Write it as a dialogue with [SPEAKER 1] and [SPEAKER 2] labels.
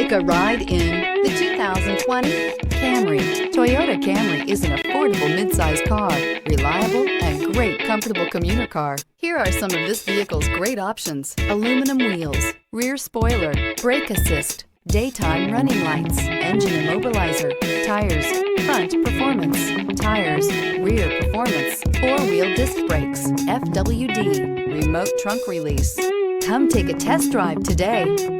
[SPEAKER 1] Take a ride in the 2020 Camry. Toyota Camry is an affordable midsize car, reliable and great comfortable commuter car. Here are some of this vehicle's great options: aluminum wheels, rear spoiler, brake assist, daytime running lights, engine immobilizer, tires, front performance, tires, rear performance, four-wheel disc brakes, FWD, remote trunk release. Come take a test drive today.